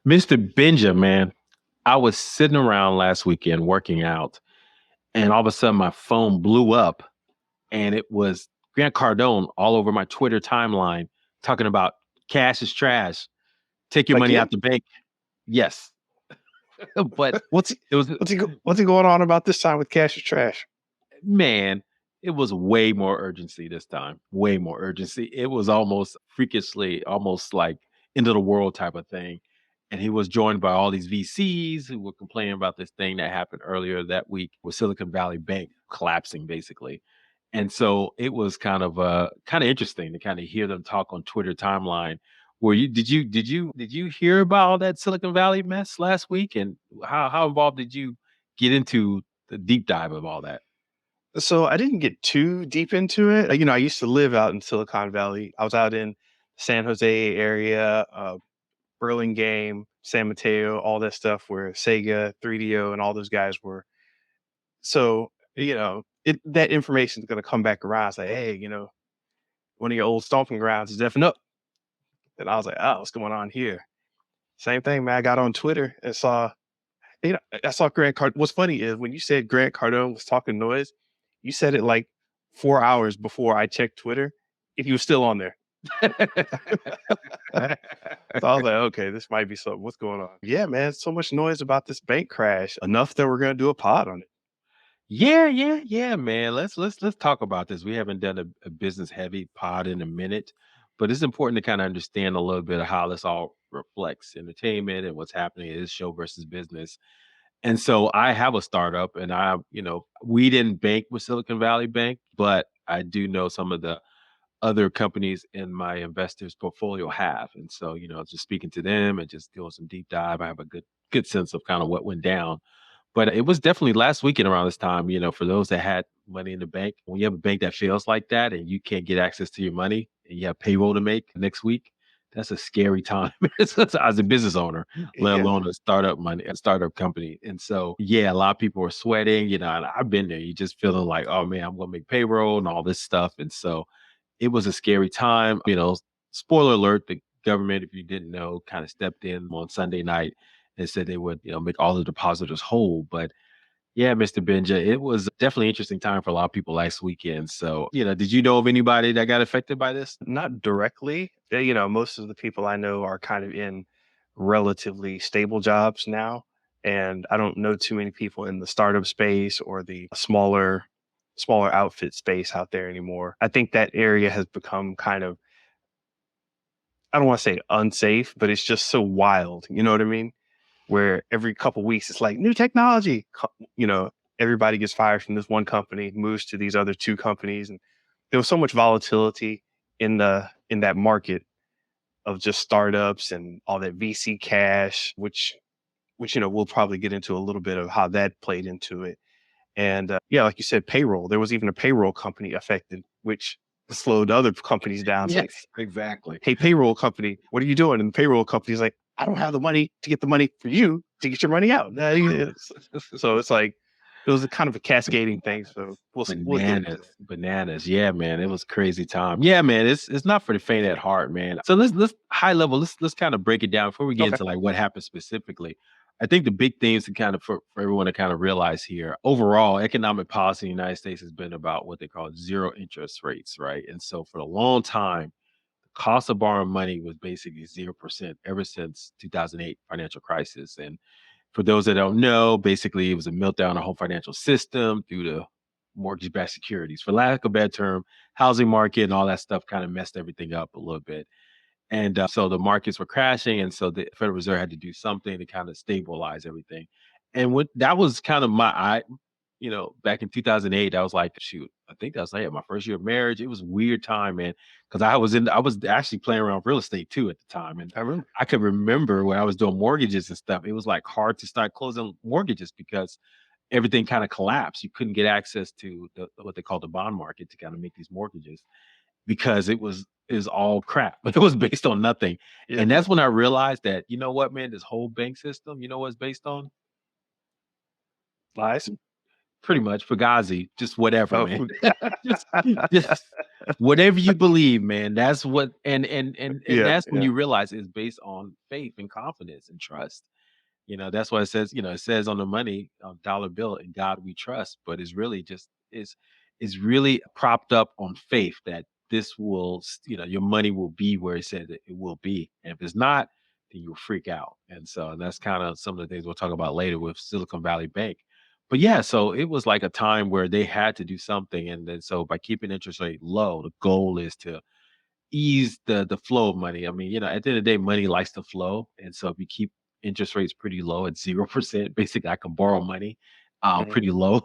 Mr. Benja, man, I was sitting around last weekend working out, and all of a sudden my phone blew up, and it was Grant Cardone all over my Twitter timeline talking about cash is trash. Take your money Again? out the bank. Yes, but What's it was what's he going on about this time with Cash is Trash? man, it was way more urgency this time. Way more urgency. It was almost freakishly, almost like end of the world type of thing. And he was joined by all these VCs who were complaining about this thing that happened earlier that week with Silicon Valley Bank collapsing, basically. And so it was kind of interesting to kind of hear them talk on Twitter timeline. Were you did you hear about all that Silicon Valley mess last week? And how involved did you get into the deep dive of all that? So I didn't get too deep into it. I used to live out in Silicon Valley. I was out in San Jose area, Burlingame, San Mateo, all that stuff where Sega, 3DO, and all those guys were. So that information is going to come back around. It's like, hey, one of your old stomping grounds is definitely up. And I was like, oh, what's going on here? Same thing, man. I got on Twitter and saw I saw Grant Card. What's funny is when you said Grant Cardone was talking noise, you said it like 4 hours before I checked Twitter, if he was still on there. So I was like, okay, this might be something. What's going on? Yeah, man, so much noise about this bank crash, enough that we're gonna do a pod on it. Yeah, man. Let's talk about this. We haven't done a business heavy pod in a minute, but it's important to kind of understand a little bit of how this all reflects entertainment and what's happening in this show versus business. And so I have a startup, and we didn't bank with Silicon Valley Bank, but I do know some of the other companies in my investors portfolio have. And so, just speaking to them and just doing some deep dive, I have a good sense of kind of what went down. But it was definitely last weekend around this time, for those that had money in the bank. When you have a bank that fails like that and you can't get access to your money and you have payroll to make next week, that's a scary time as a business owner, let Yeah. alone a startup company. And so, yeah, a lot of people are sweating, and I've been there. You just feeling like, oh man, I'm gonna make payroll and all this stuff. And so it was a scary time. Spoiler alert, the government, if you didn't know, kind of stepped in on Sunday night and said they would, make all the depositors whole. But yeah, Mr. Benja, it was definitely an interesting time for a lot of people last weekend. So, did you know of anybody that got affected by this? Not directly. Most of the people I know are kind of in relatively stable jobs now. And I don't know too many people in the startup space or the smaller outfit space out there anymore. I think that area has become kind of, I don't want to say unsafe, but it's just so wild. You know what I mean? Where every couple weeks it's like new technology. Everybody gets fired from this one company, moves to these other two companies, and there was so much volatility in that market of just startups and all that VC cash, which we'll probably get into a little bit of how that played into it. And yeah, like you said, payroll. There was even a payroll company affected, which slowed other companies down. It's like, Yes, exactly. hey, payroll company, what are you doing? And the payroll company's like, I don't have the money to get the money for you to get your money out. So it's like it was a kind of a cascading thing. So we'll get into Bananas, bananas. Yeah, man, it was crazy time. Yeah, man, it's not for the faint at heart, man. So let's high level. Let's kind of break it down before we get that. Okay. into like what happened specifically. I think the big things to kind of for everyone to kind of realize here, overall, economic policy in the United States has been about what they call zero interest rates, right? And so for a long time, the cost of borrowing money was basically 0% ever since 2008 financial crisis. And for those that don't know, basically it was a meltdown of the whole financial system due to mortgage-backed securities. For lack of a better term, housing market and all that stuff kind of messed everything up a little bit. And so the markets were crashing, and so the Federal Reserve had to do something to kind of stabilize everything. And what that was kind of back in 2008, I was like, shoot, I think that was like my first year of marriage. It was a weird time, man, because I was actually playing around with real estate too at the time, and I remember. I could remember when I was doing mortgages and stuff. It was like hard to start closing mortgages because everything kind of collapsed. You couldn't get access to what they call the bond market to kind of make these mortgages because it was all crap. But it was based on nothing. Yeah. And that's when I realized that, you know what, man, this whole bank system, you know what it's based on? Lies. Pretty much Fugazi, just whatever, Oh, man. just just Whatever you believe, man, that's what and Yeah, that's when yeah. you realize it's based on faith and confidence and trust. That's why it says, it says on the money, dollar bill, "In God we trust," but it's really just is really propped up on faith that this will, your money will be where it said that it will be. And if it's not, then you'll freak out. And that's kind of some of the things we'll talk about later with Silicon Valley Bank. But yeah, so it was like a time where they had to do something. And then so by keeping interest rate low, the goal is to ease the flow of money. I mean, at the end of the day, money likes to flow, and so if you keep interest rates pretty low at 0%, basically, I can borrow money, Mhm. pretty low,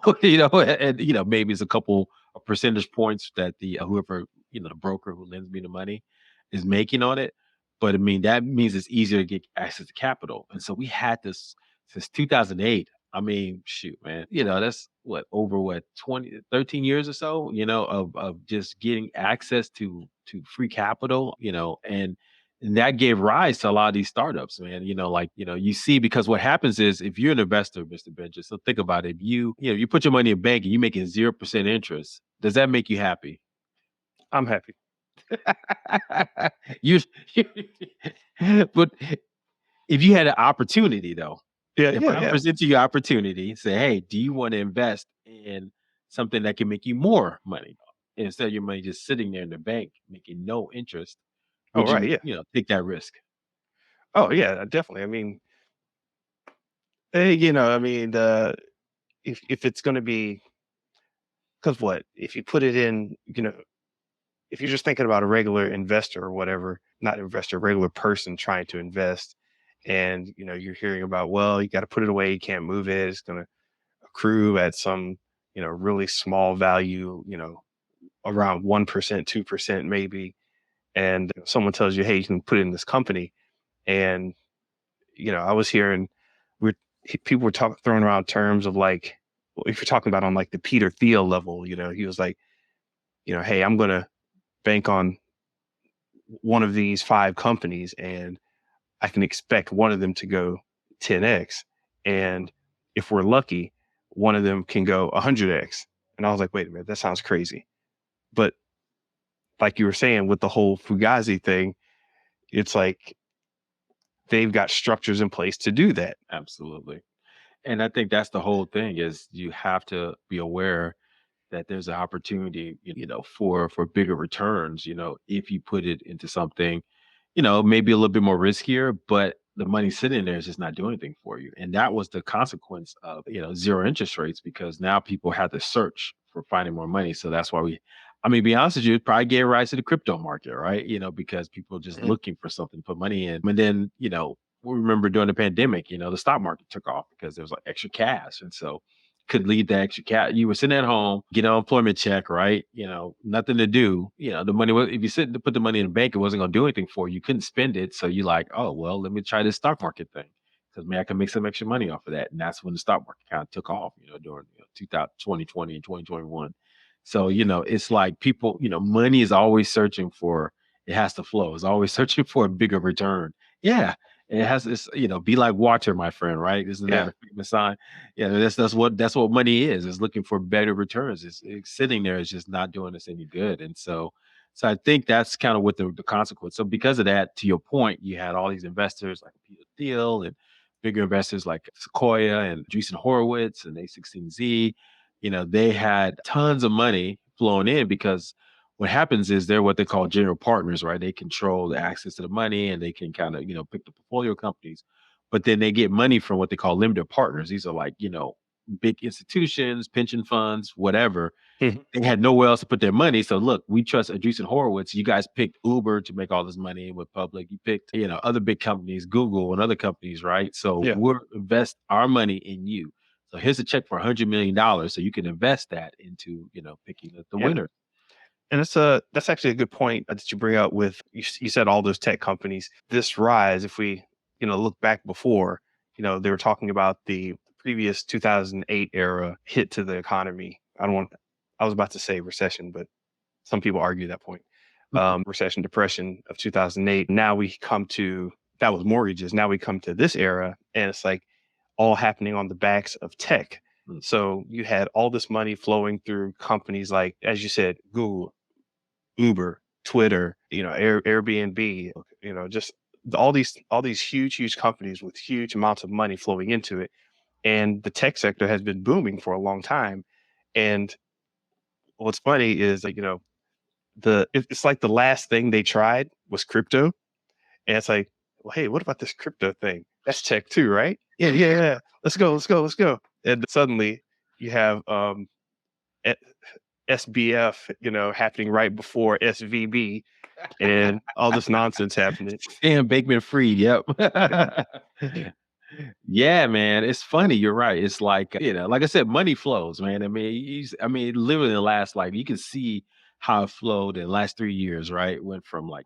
and maybe it's a couple of percentage points that the whoever the broker who lends me the money is making on it. But I mean, that means it's easier to get access to capital, and so we had this since 2008. I mean, shoot, man, that's over 20, 13 years or so, of just getting access to free capital, and that gave rise to a lot of these startups, man. You see, because what happens is if you're an investor, Mr. Benja, so think about it. If you put your money in a bank and you're making 0% interest, does that make you happy? I'm happy. you, but if you had an opportunity though, Yeah, if yeah, I yeah. present you your opportunity, say, hey, do you want to invest in something that can make you more money instead of your money just sitting there in the bank making no interest? Oh, Would right, you, yeah. take that risk? Oh, yeah, definitely. I mean, I mean, if it's gonna be, because what? If you put it in, if you're just thinking about a regular investor or whatever, not investor, regular person trying to invest, and you're hearing about, well, you got to put it away, you can't move it, it's going to accrue at some, really small value, around 1%, 2% maybe, and someone tells you, hey, you can put it in this company, and I was hearing, we're people were talking throwing around terms of like, well, if you're talking about on like the Peter Thiel level, he was like, hey, I'm going to bank on one of these five companies and I can expect one of them to go 10x. And if we're lucky, one of them can go 100x. And I was like, wait a minute, that sounds crazy. But like you were saying with the whole Fugazi thing, it's like they've got structures in place to do that. Absolutely. And I think that's the whole thing is you have to be aware that there's an opportunity, for bigger returns, if you put it into something, maybe a little bit more riskier, but the money sitting there is just not doing anything for you. And that was the consequence of, zero interest rates because now people have to search for finding more money. So that's why I mean, be honest with you, it probably gave rise to the crypto market, right? Because people are just Mhm. looking for something to put money in. And then, we remember during the pandemic, the stock market took off because there was like extra cash. And so could lead to extra cash. You were sitting at home, get an unemployment check, right? Nothing to do. The money was if you sit to put the money in the bank, it wasn't gonna do anything for you. You couldn't spend it. So you like, oh well, let me try this stock market thing. Because maybe I can make some extra money off of that. And that's when the stock market kind of took off, during 2020 and 2021. So, it's like people, money is always searching for it has to flow. It's always searching for a bigger return. Yeah. It has this, be like water, my friend, right? Isn't that Yeah. a famous sign? Yeah, that's what money is. It's looking for better returns. It's sitting there is just not doing us any good. And so I think that's kind of what the consequence. So because of that, to your point, you had all these investors like Peter Thiel and bigger investors like Sequoia and Andreessen Horowitz and A16Z. They had tons of money flowing in because what happens is they're what they call general partners, right? They control the access to the money and they can kind of, pick the portfolio companies, but then they get money from what they call limited partners. These are like, big institutions, pension funds, whatever. Mhm. They had nowhere else to put their money. So look, we trust Andreessen Horowitz. You guys picked Uber to make all this money with public. You picked, other big companies, Google and other companies, right? So Yeah. we'll invest our money in you. So here's a check for $100 million. So you can invest that into, picking the Yeah. winner. And that's actually a good point that you bring up with you said all those tech companies. This rise, if we look back before, they were talking about the previous 2008 era hit to the economy. I don't want I was about to say recession, but some people argue that point. Recession, depression of 2008. Now we come to that was mortgages. Now we come to this era, and it's like all happening on the backs of tech. Mhm. So you had all this money flowing through companies like, as you said, Google, Uber, Twitter, Airbnb, just all these huge companies with huge amounts of money flowing into it. And the tech sector has been booming for a long time. And what's funny is like, it's like the last thing they tried was crypto. And it's like, well, hey, what about this crypto thing? That's tech too, right? Yeah, yeah, yeah. Let's go, let's go, let's go. And suddenly you have e- SBF, happening right before SVB and all this nonsense happening. Sam Bankman-Fried, yep. Yeah, man, it's funny, you're right. It's like, like I said, money flows, man. I mean, literally in the last, like, you can see how it flowed in the last 3 years, right? Went from like,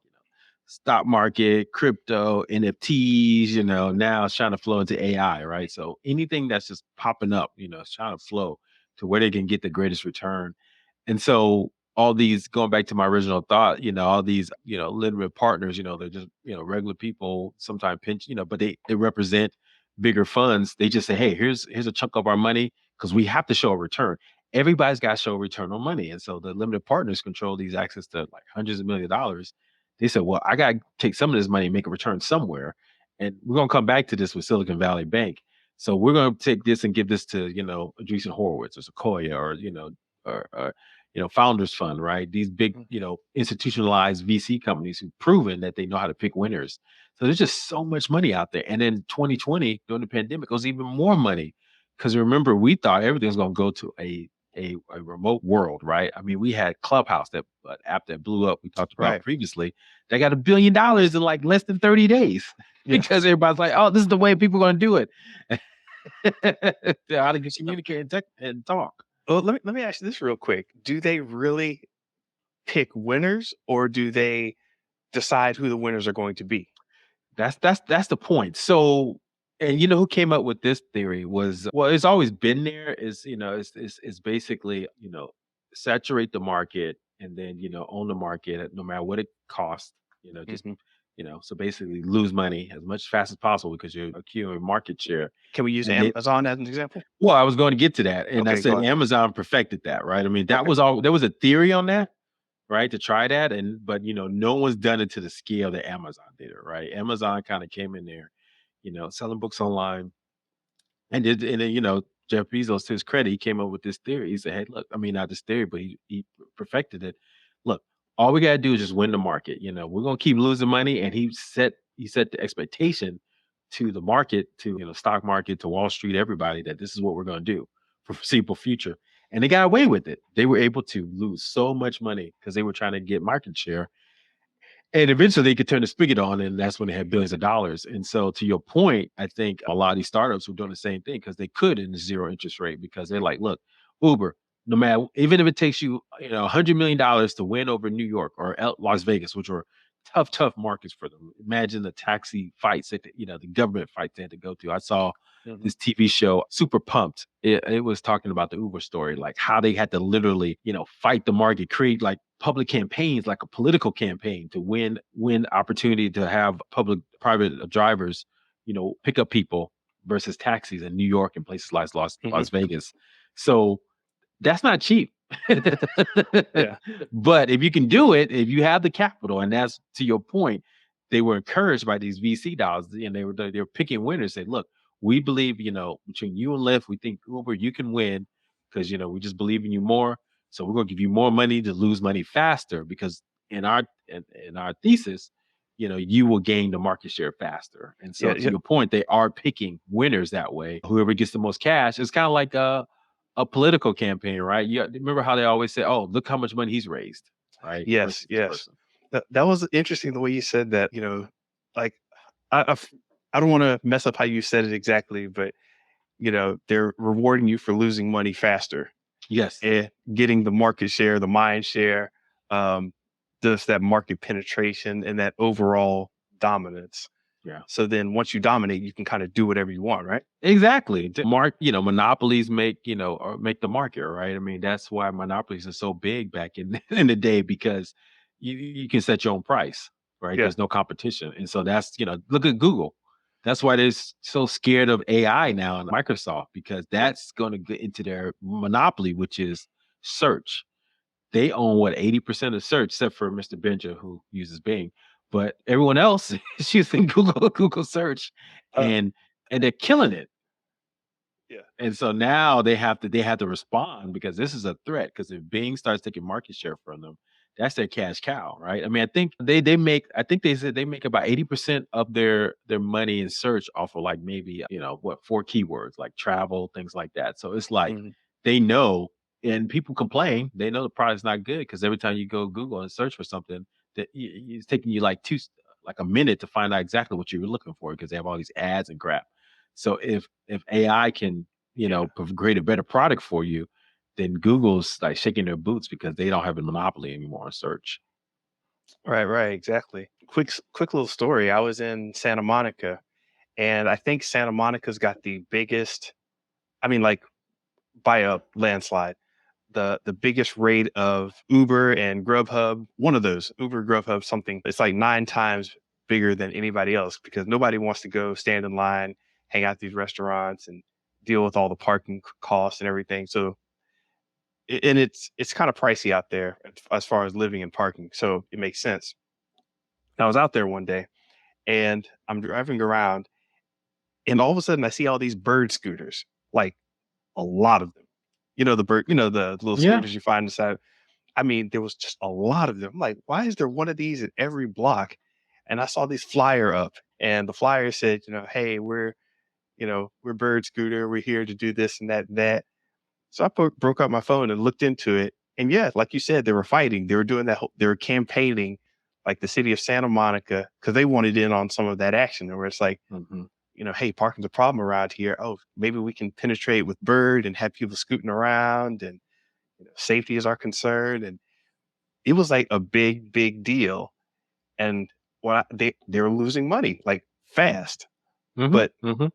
stock market, crypto, NFTs, now it's trying to flow into AI, right? So anything that's just popping up, it's trying to flow to where they can get the greatest return. And so all these, going back to my original thought, all these, limited partners, they're just, regular people, sometimes pinch, but they represent bigger funds. They just say, hey, here's a chunk of our money because we have to show a return. Everybody's got to show a return on money. And so the limited partners control these access to like hundreds of $1 millions. They said, well, I got to take some of this money and make a return somewhere. And we're going to come back to this with Silicon Valley Bank. So we're going to take this and give this to, Andreessen Horowitz or Sequoia or, or Founders Fund, right? These big, Mhm. institutionalized VC companies who've proven that they know how to pick winners. So there's just so much money out there. And then 2020, during the pandemic, was even more money. Because remember, we thought everything was going to go to a remote world, right? I mean, we had Clubhouse, that app that blew up, we talked about Right. previously. They got $1 billion in like less than 30 days Yeah. because everybody's like, oh, this is the way people are going to do it. How to communicate and talk. Well, let me ask you this real quick. Do they really pick winners or do they decide who the winners are going to be? That's the point. So, and who came up with this theory was, well, it's always been there. Is it's basically, saturate the market and then own the market no matter what it costs. Just Mhm. so basically lose money as much fast as possible because you're accumulating market share. Can we use And then, Amazon as an example? well, I was going to get to that, and I Okay, go said ahead. Amazon perfected that, right? I mean, that Okay. was all. There was a theory on that, right, to try that, but no one's done it to the scale that Amazon did it, right? Amazon kind of came in there, selling books online, and then Jeff Bezos, to his credit, he came up with this theory. He said, "Hey, look, I mean, not this theory, but he perfected it. Look, all we gotta do is just win the market. We're gonna keep losing money." And he set the expectation to the market, to stock market, to Wall Street, everybody, that this is what we're gonna do for foreseeable future. And they got away with it. They were able to lose so much money because they were trying to get market share, and eventually they could turn the spigot on, and that's when they had billions of dollars. And so, to your point, I think a lot of these startups were doing the same thing because they could in the zero interest rate, because they're like, look, Uber, no matter, even if it takes you, $100 million to win over New York or Las Vegas, which were tough markets for them. Imagine the taxi fights that the government fights they had to go to. I saw Mhm. this TV show, Super Pumped. It was talking about the Uber story, like how they had to literally, fight the market, create like public campaigns, like a political campaign, to win opportunity to have public private drivers, pick up people versus taxis in New York and places like Mhm. Las Vegas. So that's not cheap. Yeah. But if you can do it, if you have the capital, and that's to your point, they were encouraged by these VC dollars, and they were picking winners. Say, look, we believe, between you and Lyft, we think Uber, you can win because we just believe in you more. So we're gonna give you more money to lose money faster, because in our thesis, you will gain the market share faster. And so, Yeah. to Yeah. your point, they are picking winners that way. Whoever gets the most cash, is kind of like a political campaign, right? You remember how they always say, "Oh, look how much money he's raised," right? Yes. Versus this Yes. person. That was interesting the way you said that, like I don't want to mess up how you said it exactly, but they're rewarding you for losing money faster Yes. and getting the market share, the mind share, um, just that market penetration and that overall dominance. Yeah. So then once you dominate, you can kind of do whatever you want, right? Exactly. Monopolies make the market, right? I mean, that's why monopolies are so big back in in the day, because you can set your own price, right? Yeah. There's no competition. And so that's, look at Google. That's why they're so scared of AI now, and Microsoft, because that's going to get into their monopoly, which is search. they own what 80% of search, except for Mr. Benja who uses Bing. But everyone else is using Google search, Uh, and they're killing it. yeah. And so now they have to respond because this is a threat. Because if Bing starts taking market share from them, that's their cash cow, right? I mean, I think they make I think they said they make about 80% of their money in search off of like maybe what four keywords like travel, things like that. So it's like Mhm. they know, and people complain. They know the product's not good because every time you go Google and search for something, it's taking you like like a minute to find out exactly what you were looking for because they have all these ads and crap. So if AI can Yeah. create a better product for you, then Google's like shaking their boots because they don't have a monopoly anymore on search. Right, right, exactly. Quick little story. I was in Santa Monica, and I think Santa Monica's got the biggest, I mean, like, by a landslide, the biggest rate of Uber and Grubhub, one of those, Uber, Grubhub, something. It's like 9 times bigger than anybody else because nobody wants to go stand in line, hang out at these restaurants, and deal with all the parking costs and everything. So, and it's kind of pricey out there as far as living and parking. So it makes sense. I was out there one day and I'm driving around, and all of a sudden I see all these bird scooters, like a lot of them. The little Yeah. scooters you find inside. I mean, there was just a lot of them. I'm like, why is there one of these at every block? And I saw this flyer up, and the flyer said, hey, we're Bird Scooter. We're here to do this and that and that. So I broke out my phone and looked into it. And yeah, like you said, they were fighting. They were doing that. They were campaigning, like the city of Santa Monica, because they wanted in on some of that action. Where it's like, Hmm. hey, parking's a problem around here. Oh, maybe we can penetrate with Bird and have people scooting around, and safety is our concern. And it was like a big, big deal. And they were losing money like fast. Hmm. But Hmm.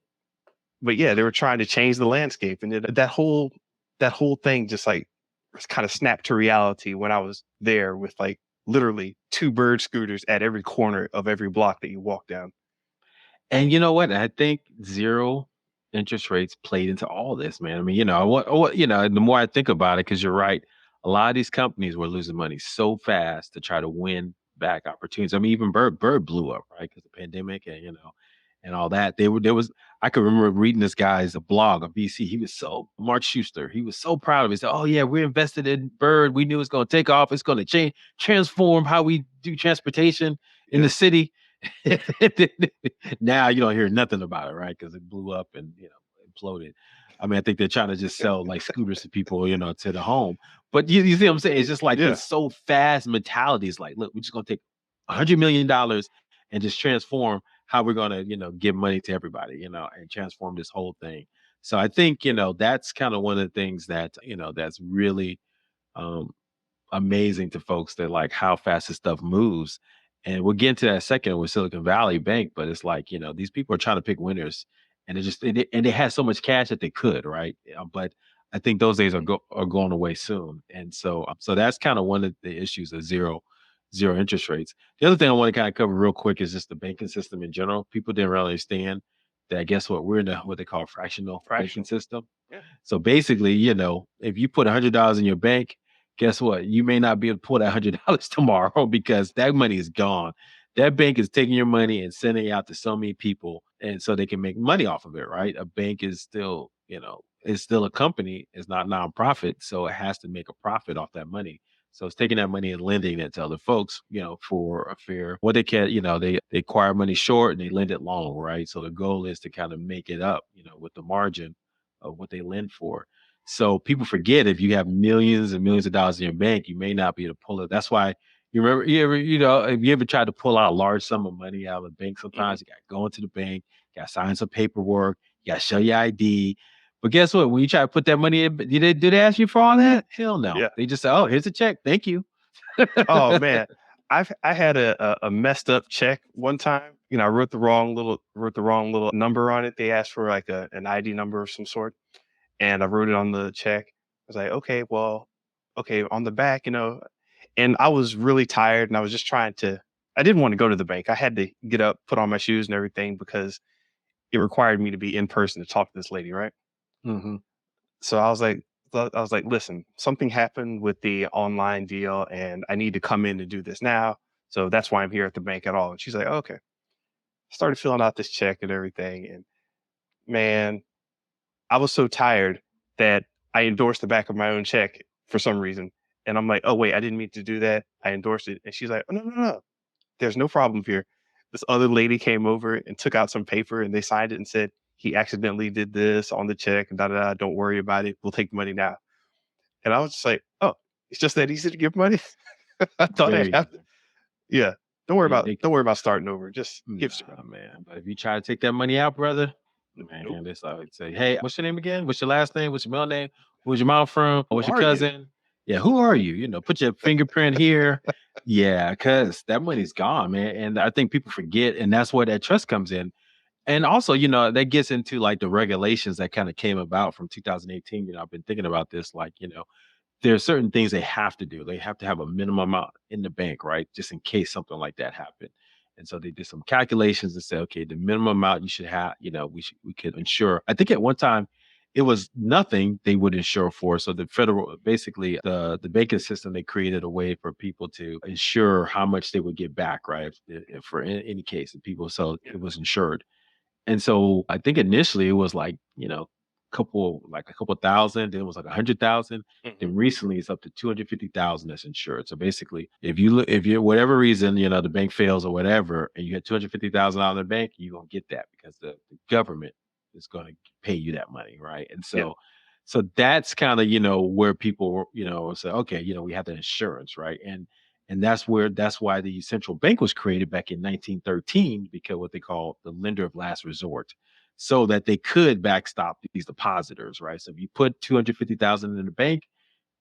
yeah, they were trying to change the landscape, and that whole thing just like kind of snapped to reality when I was there with like literally two bird scooters at every corner of every block that you walk down. And you know what? I think zero interest rates played into all this, man. I mean, the more I think about it, because you're right, a lot of these companies were losing money so fast to try to win back opportunities. I mean, even Bird blew up, right? Because the pandemic and and all that. There was I could remember reading this guy's blog on BC. He was so Mark Schuster. He was so proud of it. He said, "Oh yeah, we invested in Bird. We knew it's going to take off. It's going to change, transform how we do transportation in the Yeah. city." Now you don't hear nothing about it, right? Because it blew up and imploded. I mean, I think they're trying to just sell like scooters to people, to the home. But you see what I'm saying? It's just like Yeah. this so fast mentality is like, look, we're just gonna take $100 million and just transform how we're gonna, give money to everybody, and transform this whole thing. So I think, that's kind of one of the things that, that's really um amazing to folks that like how fast this stuff moves. And we'll get into that second with Silicon Valley Bank, but it's like, these people are trying to pick winners and they had so much cash that they could, right? But I think those days are going away soon. And so that's kind of one of the issues of zero interest rates. The other thing I want to kind of cover real quick is just the banking system in general. People didn't really understand that guess what? We're in what they call fractional banking Fractional. system. Yeah. So basically, if you put $100 in your bank, guess what? You may not be able to pull that $100 tomorrow because that money is gone. That bank is taking your money and sending it out to so many people, and so they can make money off of it, right? A bank is still, it's still a company. It's not nonprofit, so it has to make a profit off that money. So it's taking that money and lending it to other folks, for a fair what they can, they acquire money short and they lend it long, right? So the goal is to kind of make it up, with the margin of what they lend for. So people forget if you have millions and millions of dollars in your bank, you may not be able to pull it. That's why if you ever tried to pull out a large sum of money out of the bank, Hmm. sometimes you got to go into the bank, you got to sign some paperwork, you got to show your ID. But guess what? When you try to put that money in, did they ask you for all that? Hell no. Yeah. They just say, "Oh, here's a check. Thank you." Oh man, I had a messed up check one time. I wrote the wrong little number on it. They asked for like an ID number of some sort, and I wrote it on the check. I was like, okay, well, okay, on the back, and I was really tired, and I was just trying to. I didn't want to go to the bank. I had to get up, put on my shoes and everything because it required me to be in person to talk to this lady, right? Hmm. So I was like, So I was like, listen, something happened with the online deal and I need to come in and do this now. So that's why I'm here at the bank at all. And she's like, okay. Started filling out this check and everything. And man, I was so tired that I endorsed the back of my own check for some reason. And I'm like, oh, wait, I didn't mean to do that. I endorsed it. And she's like, oh, no, no, no. There's no problem here. This other lady came over and took out some paper and they signed it and said, he accidentally did this on the check and da da da. Don't worry about it. We'll take the money now. And I was just like, "Oh, it's just that easy to give money?" I thought I'd Very have to. easy. Yeah. They Don't worry about starting over. Just give straight. Nah, man. But if you try to take that money out, brother, Nope. man, this I would say, hey, what's your name again? What's your last name? What's your middle name? Where's your mom from? Who What's your are you? cousin? Yeah, who are you? Put your fingerprint here. Yeah, because that money's gone, man. And I think people forget, and that's where that trust comes in. And also, that gets into like the regulations that kind of came about from 2018. I've been thinking about this, like, there are certain things they have to do. They have to have a minimum amount in the bank, right? Just in case something like that happened. And so they did some calculations and said, okay, the minimum amount you should have, we could insure. I think at one time it was nothing they would insure for. So the federal, basically the banking system, they created a way for people to insure how much they would get back, right? If for any case of people, so Yeah. it was insured. And so I think initially it was like, a couple thousand, then it was like 100,000. Mhm. Then recently it's up to 250,000 that's insured. So basically, if you whatever reason, the bank fails or whatever, and you had 250,000 out in the bank, you're gonna get that because the government is gonna pay you that money, right? And Yeah. so that's kind of, where people, say, okay, we have the insurance, right? And that's why the central bank was created back in 1913, because what they call the lender of last resort, so that they could backstop these depositors, right? So if you put 250,000 in the bank,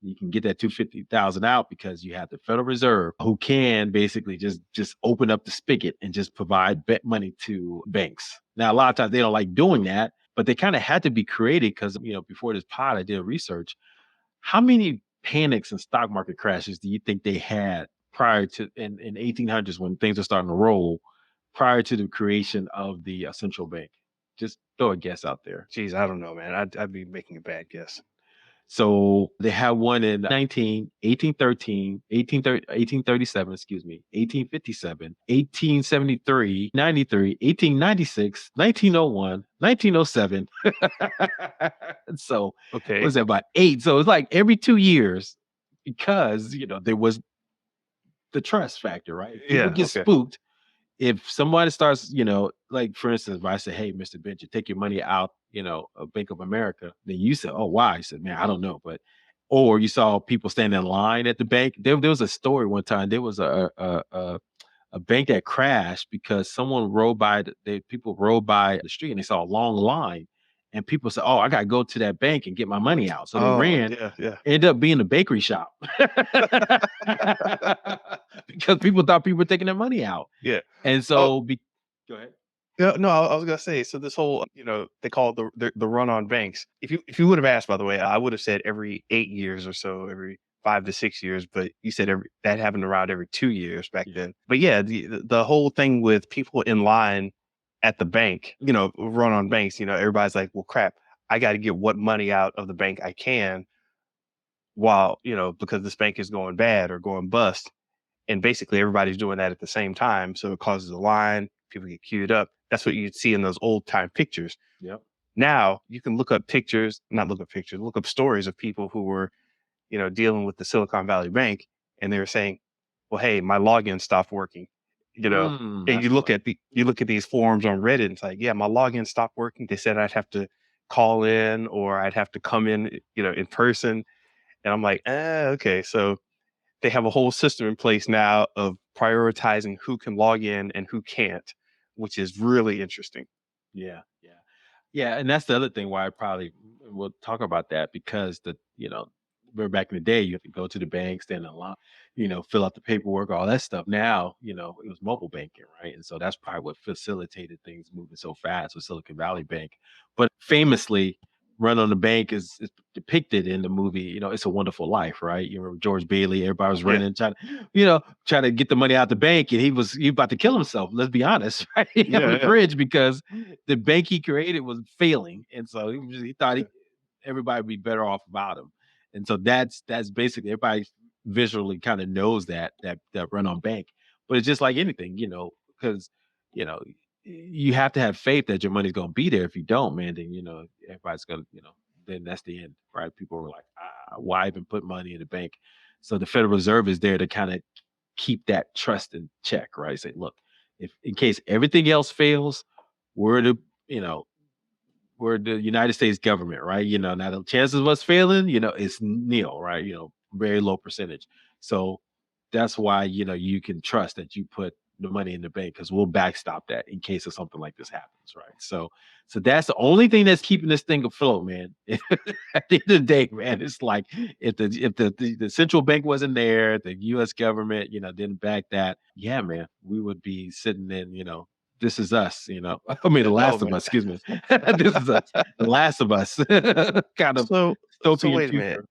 you can get that 250,000 out because you have the Federal Reserve who can basically just open up the spigot and just provide money to banks. Now, a lot of times they don't like doing that, but they kind of had to be created because, before this pod, I did research. How many panics and stock market crashes do you think they had prior to in 1800s when things are starting to roll, prior to the creation of the central bank? Just throw a guess out there. Geez, I don't know, man. I'd be making a bad guess. So they had one in 1813, 1837, excuse me, 1857, 1873, 93, 1896, 1901, 1907. So what Okay. was that, about eight? So it's like every 2 years, because, there was the trust factor, right? If people Yeah. get Okay. spooked, if somebody starts, like for instance, if I say, "Hey, Mr. Benja, take your money out, of Bank of America," then you said, "Oh, why?" I said, "Man, I don't know," but or you saw people standing in line at the bank. There was a story one time. There was a bank that crashed because someone rode by. People rode by the street and they saw a long line, and people said, "Oh, I got to go to that bank and get my money out." So they Oh, ran. yeah. Yeah. Ended up being a bakery shop because people thought people were taking their money out. Yeah. And Oh, so go ahead. yeah. No, I was gonna say. So this whole, they call it the run on banks. If you would have asked, by the way, I would have said every 8 years or so, every 5 to 6 years. But you said every that happened around every 2 years back Yeah. then. But yeah, the whole thing with people in line at the bank, run on banks. Everybody's like, well, crap. I got to get what money out of the bank I can while, because this bank is going bad or going bust. And basically everybody's doing that at the same time. So it causes a line, people get queued up. That's what you'd see in those old time pictures. Yep. Now you can look up pictures, not look up pictures, look up stories of people who were, dealing with the Silicon Valley Bank and they were saying, well, hey, my login stopped working, and That's funny. you look at these forums on Reddit and it's like, yeah, my login stopped working. They said I'd have to call in or I'd have to come in, in person. And I'm like, okay. So they have a whole system in place now of prioritizing who can log in and who can't, which is really interesting. Yeah, yeah. Yeah, and that's the other thing why I probably we'll talk about that, because remember back in the day, you have to go to the bank, stand in line, fill out the paperwork, all that stuff. Now, it was mobile banking, right? And so that's probably what facilitated things moving so fast with Silicon Valley Bank. But famously, Run on the Bank is depicted in the movie, It's a Wonderful Life, right? You remember George Bailey, everybody was Yeah. running, trying to get the money out the bank, and he about to kill himself. Let's be honest, right? On Yeah. the Yeah. bridge because the bank he created was failing, and so he thought Yeah. everybody would be better off without him. And so that's basically everybody visually kind of knows that run on bank. But it's just like anything, because you know you have to have faith that your money's going to be there. If you don't, man, then everybody's going to, then that's the end, right? People are like, why even put money in the bank? So the Federal Reserve is there to kind of keep that trust in check, right? Say, look, if in case everything else fails, we're the, you know, we're the United States government, right? Now the chances of us failing, it's nil, right? Very low percentage. So that's why, you can trust that you put the money in the bank because we'll backstop that in case of something like this happens, right? So that's the only thing that's keeping this thing afloat, man. At the end of the day, man, it's like if the central bank wasn't there, the US government, didn't back that, yeah, man, we would be sitting in, this is us, I mean, The Oh Last of man. Us, excuse me. This is us, The Last of Us, kind of So dystopian wait a minute. future.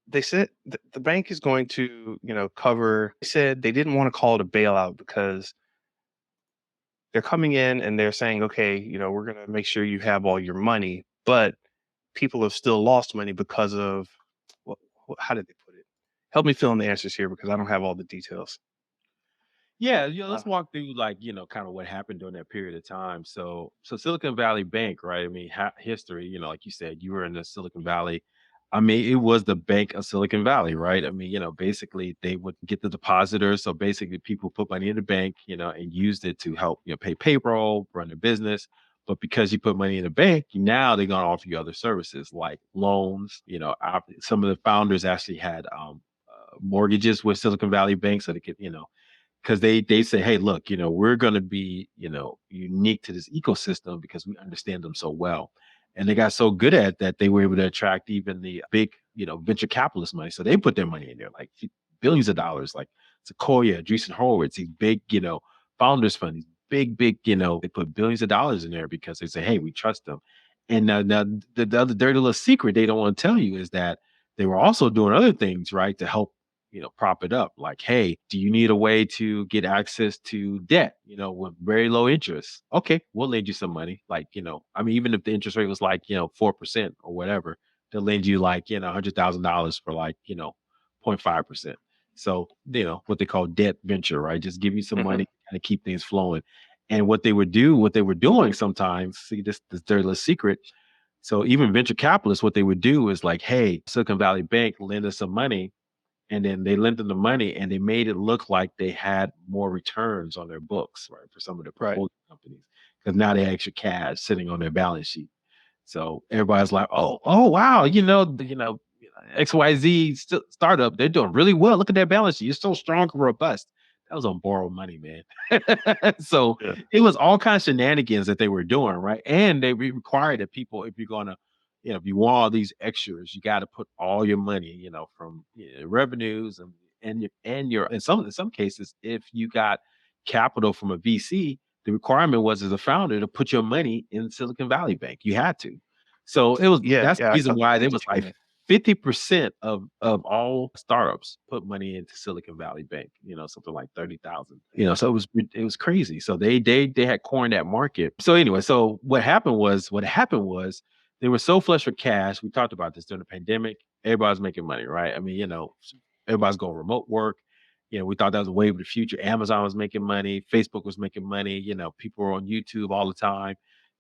They said the bank is going to, cover. They said they didn't want to call it a bailout because they're coming in and they're saying, okay, we're going to make sure you have all your money, but people have still lost money because of what, how did they put it? Help me fill in the answers here because I don't have all the details. Yeah, let's Uh, walk through like, kind of what happened during that period of time. So Silicon Valley Bank, right? I mean, history, like you said, you were in the Silicon Valley. I mean, it was the Bank of Silicon Valley, right? I mean, basically they would get the depositors. So basically people put money in the bank, and used it to help, pay payroll, run their business. But because you put money in the bank, now they're going to offer you other services like loans. Some of the founders actually had mortgages with Silicon Valley Bank so they could, because they say, hey, look, we're going to be, unique to this ecosystem because we understand them so well. And they got so good at that they were able to attract even the big, venture capitalist money. So they put their money in there, like billions of dollars, like Sequoia, Andreessen Horowitz, these big, founders fund, these big, they put billions of dollars in there because they say, hey, we trust them. And now the other dirty little secret they don't want to tell you is that they were also doing other things, right, to help prop it up. Like, hey, do you need a way to get access to debt, with very low interest? Okay, we'll lend you some money. Like, I mean, even if the interest rate was like, 4% or whatever, they'll lend you like, $100,000 for like, 0.5%. So, what they call debt venture, right? Just give you some money, mhm. kind of keep things flowing. And what they were doing sometimes, see this dirty little secret. So even venture capitalists, what they would do is like, hey, Silicon Valley Bank lend us some money, and then they lent them the money and they made it look like they had more returns on their books, right, for some of the Right. portfolio companies, because now they had extra cash sitting on their balance sheet. So everybody's like, oh wow, XYZ startup, they're doing really well. Look at their balance sheet. It's so strong and robust. That was on borrowed money, man. So Yeah. it was all kinds of shenanigans that they were doing, right? And they required that people, if you're gonna, if you want all these extras, you got to put all your money, from revenues and your in some cases, if you got capital from a VC, the requirement was as a founder to put your money in Silicon Valley Bank. You had to. So Yeah. that's the Yeah. reason why I there get was you, like man. 50% of all startups put money into Silicon Valley Bank, something like 30,000. So it was crazy. So they had coined that market. So anyway, so what happened was they were so flush with cash. We talked about this during the pandemic. Everybody's making money, right? I mean, everybody's going remote work. We thought that was a wave of the future. Amazon was making money, Facebook was making money, people were on YouTube all the time.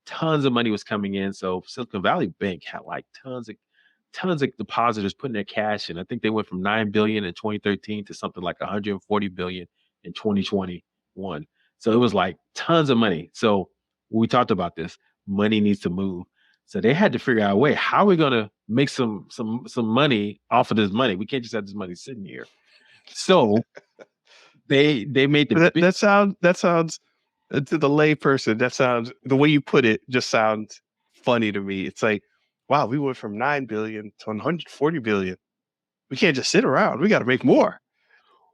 Tons of money was coming in. So Silicon Valley Bank had like tons of depositors putting their cash in. I think they went from 9 billion in 2013 to something like 140 billion in 2021. So it was like tons of money. So when we talked about this, money needs to move. So they had to figure out a way, how are we gonna make some money off of this money? We can't just have this money sitting here. So they made the big. That sounds to the layperson. That sounds the way you put it just sounds funny to me. It's like, wow, we went from 9 billion to 140 billion. We can't just sit around. We got to make more.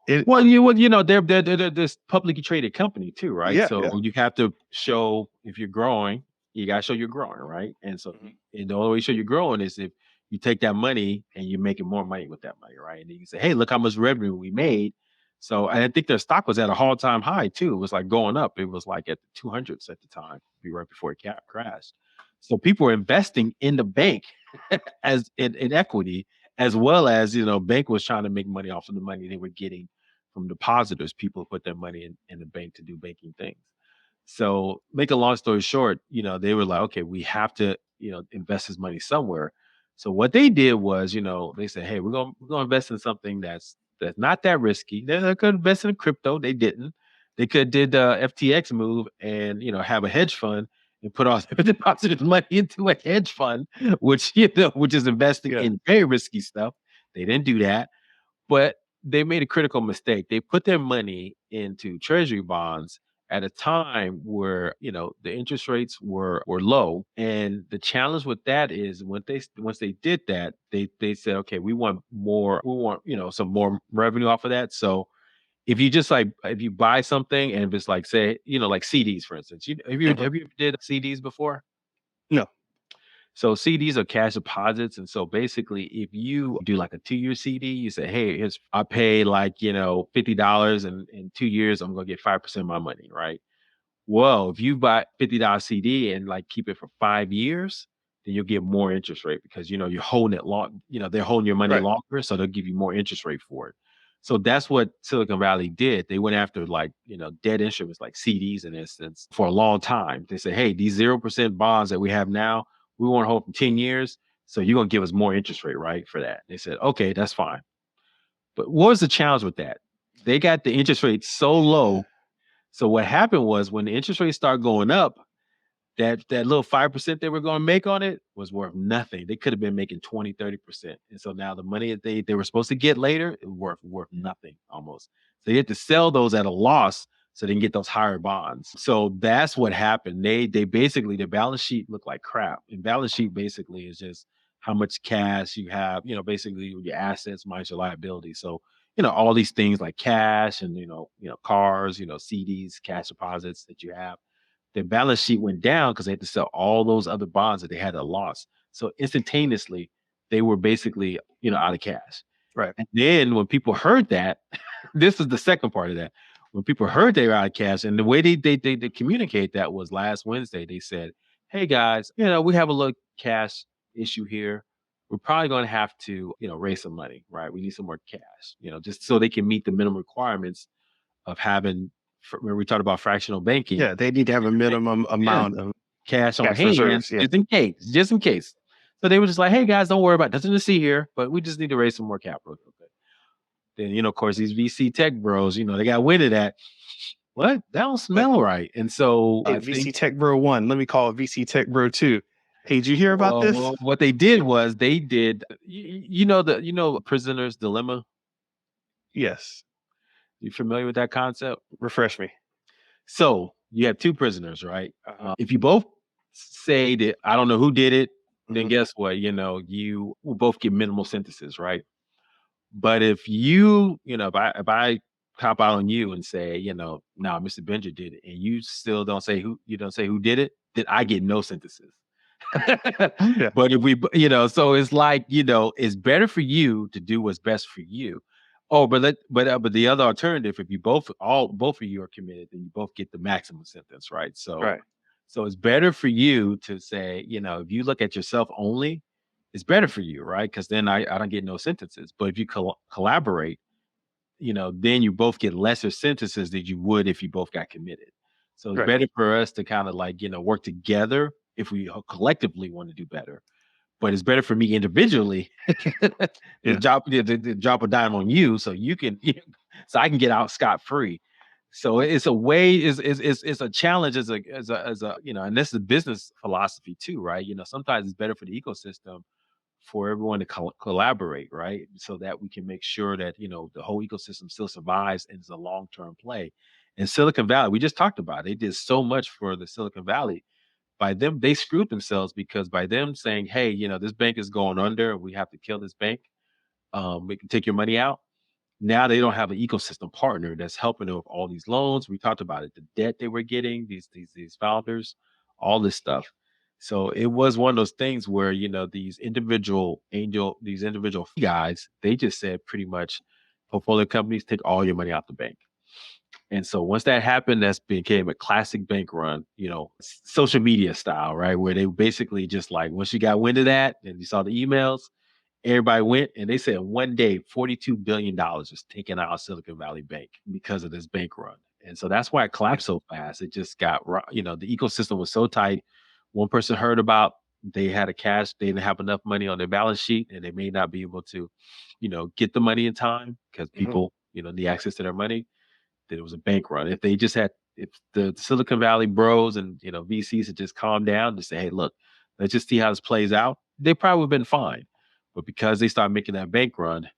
It, Well, they're this publicly traded company too, right? yeah, So yeah. you have to show if you're growing, you gotta show you're growing, right? And so Mhm. and the only way you show you're growing is if you take that money and you're making more money with that money, right? And then you say, hey, look how much revenue we made. So and I think their stock was at a all-time high too. It was like going up. It was like at the 200s at the time, right before it crashed. So people were investing in the bank as in equity, as well as bank was trying to make money off of the money they were getting from depositors. People put their money in the bank to do banking things. So, make a long story short, they were like, okay, we have to, invest this money somewhere. So what they did was, they said, hey, we're gonna invest in something that's not that risky. They could invest in crypto. They didn't. They could did the FTX move and have a hedge fund and put all their deposited money into a hedge fund, which which is investing Yeah. in very risky stuff. They didn't do that, but they made a critical mistake. They put their money into treasury bonds at a time where, the interest rates were low. And the challenge with that is once they did that, they said, okay, we want, some more revenue off of that. So if you just like if you buy something and if it's like say, like CDs, for instance. Mhm. Have you did CDs before? No. So CDs are cash deposits. And so basically, if you do like a 2-year CD, you say, hey, I pay like, $50 and in 2 years, I'm gonna get 5% of my money, right? Well, if you buy $50 CD and like keep it for 5 years, then you'll get more interest rate because you're holding it long, they're holding your money Right. longer, so they'll give you more interest rate for it. So that's what Silicon Valley did. They went after like, debt instruments like CDs in instance for a long time. They said, hey, these 0% bonds that we have now, we want to hold for 10 years. So you're gonna give us more interest rate, right? For that. They said, okay, that's fine. But what was the challenge with that? They got the interest rate so low. So what happened was when the interest rates start going up, that little 5% they were gonna make on it was worth nothing. They could have been making 20, 30%. And so now the money that they were supposed to get later, it worth nothing almost. So you had to sell those at a loss so they can get those higher bonds. So that's what happened. They basically the balance sheet looked like crap. And balance sheet basically is just how much cash you have, basically your assets minus your liability. So, all these things like cash and cars, CDs, cash deposits that you have, their balance sheet went down because they had to sell all those other bonds that they had at loss. So instantaneously, they were basically, out of cash. Right. And then when people heard that, this is the second part of that. When people heard they were out of cash, and the way they communicate that was last Wednesday, they said, hey guys, we have a little cash issue here. We're probably going to have to, raise some money, right? We need some more cash, just so they can meet the minimum requirements of having, when we talked about fractional banking, Yeah. They need to have a minimum yeah, amount of cash on cash hand reserves. Yeah. just in case, just in case. So they were just like, "Hey guys, don't worry about it. Nothing to see here, but we just need to raise some more capital." Okay. Then of course, these VC tech bros, they got wind of that. What? That don't But smell right. And so I VC think, Tech Bro 1, let me call it VC Tech Bro 2. Hey, did you hear about this? well, what they did was they did. Prisoner's dilemma. Yes. You familiar with that concept? Refresh me. So you have two prisoners, right? Uh-huh. If you both say that I don't know who did it, then Mhm. guess what? You will both get minimal sentences, right? But if if I cop out on you and say, no, Mr. Benja did it, and you still don't say who did it, then I get no sentences. Yeah. But if so it's like, it's better for you to do what's best for you. Oh, but the other alternative, if you both of you are committed, then you both get the maximum sentence, right? So Right. it's better for you to say, if you look at yourself only, it's better for you, right? Because then I don't get no sentences. But if you collaborate, then you both get lesser sentences than you would if you both got committed. So it's Right. better for us to kind of like, work together if we collectively want to do better. But it's better for me individually to Yeah. drop a dime on you so you can, so I can get out scot free. So it's a way, it's a challenge as a, and this is business philosophy too, right? Sometimes it's better for the ecosystem for everyone to collaborate, right? So that we can make sure that, the whole ecosystem still survives and is a long-term play. In Silicon Valley, we just talked about it. They did so much for the Silicon Valley. By them, they screwed themselves because by them saying, hey, this bank is going under, we have to kill this bank. We can take your money out. Now they don't have an ecosystem partner that's helping them with all these loans. We talked about it, the debt they were getting, these founders, all this stuff. So it was one of those things where, these individual guys, they just said pretty much, portfolio companies take all your money out the bank. And so once that happened, that's became a classic bank run, social media style, right? Where they basically just like once you got wind of that and you saw the emails, everybody went and they said one day $42 billion was taken out of Silicon Valley Bank because of this bank run. And so that's why it Yeah. collapsed so fast. It just the ecosystem was so tight. One person heard about they had a cash, they didn't have enough money on their balance sheet, and they may not be able to, get the money in time because Mhm. people, need access to their money. That it was a bank run. If the Silicon Valley bros and VCs had just calmed down to say, hey, look, let's just see how this plays out, they probably would have been fine. But because they started making that bank run,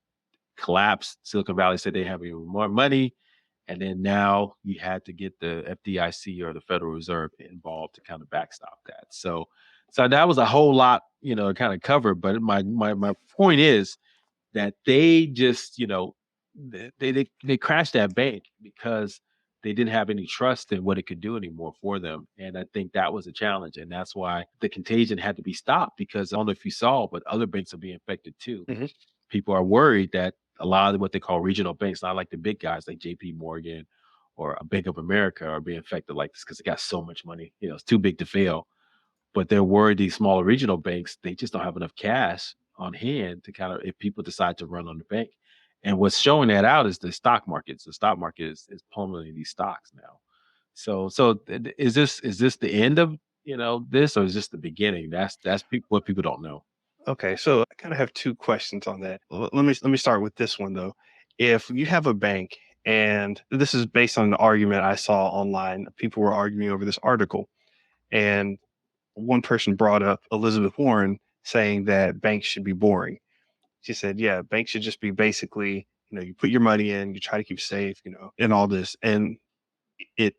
collapsed, Silicon Valley said they have even more money. And then now you had to get the FDIC or the Federal Reserve involved to kind of backstop that. So that was a whole lot, kind of covered. But my point is that they just, they crashed that bank because they didn't have any trust in what it could do anymore for them. And I think that was a challenge. And that's why the contagion had to be stopped because I don't know if you saw, but other banks are being affected too. Mhm. People are worried that a lot of what they call regional banks, not like the big guys like JP Morgan or a Bank of America, are being affected like this because they got so much money. It's too big to fail, but they're worried these smaller regional banks, they just don't have enough cash on hand to kind of if people decide to run on the bank. And what's showing that out is the stock markets. The stock market is plummeting these stocks now. Is this the end of this, or is this the beginning? What people don't know. Okay, so I kind of have two questions on that. Let me start with this one though. If you have a bank, and this is based on an argument I saw online, people were arguing over this article, and one person brought up Elizabeth Warren saying that banks should be boring. She said, "Yeah, banks should just be basically, you put your money in, you try to keep safe, and all this." And it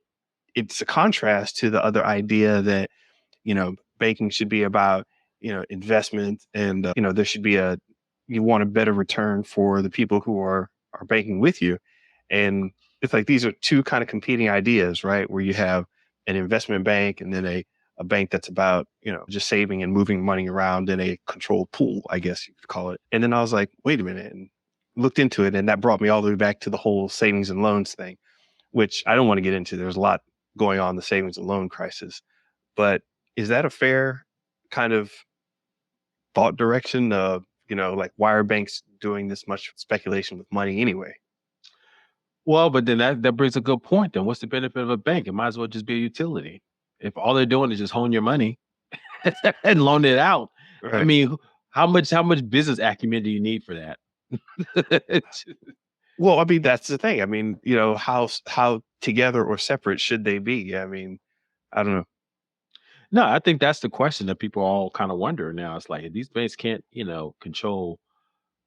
it's a contrast to the other idea that banking should be about, investment and, there should be you want a better return for the people who are banking with you. And it's like these are two kind of competing ideas, right? Where you have an investment bank and then a bank that's about, just saving and moving money around in a controlled pool, I guess you could call it. And then I was like, wait a minute, and looked into it. And that brought me all the way back to the whole savings and loans thing, which I don't want to get into. There's a lot going on in the savings and loan crisis. But is that a fair kind of thought direction of, like why are banks doing this much speculation with money anyway? Well, but then that brings a good point. Then what's the benefit of a bank? It might as well just be a utility. If all they're doing is just holding your money and loan it out, I Right. mean, how much business acumen do you need for that? Well, I mean, that's the thing. I mean, how together or separate should they be? I mean, I don't know. No, I think that's the question that people all kind of wonder now. It's like if these banks can't, control.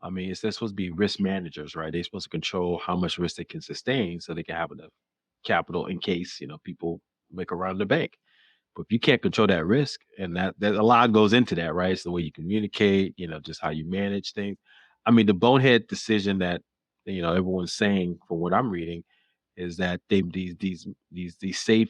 I mean, they're supposed to be risk managers, right? They're supposed to control how much risk they can sustain so they can have enough capital in case, people make a run on the bank. But if you can't control that risk, and that a lot goes into that, right? It's the way you communicate, just how you manage things. I mean, the bonehead decision that everyone's saying, from what I'm reading, is that these safe,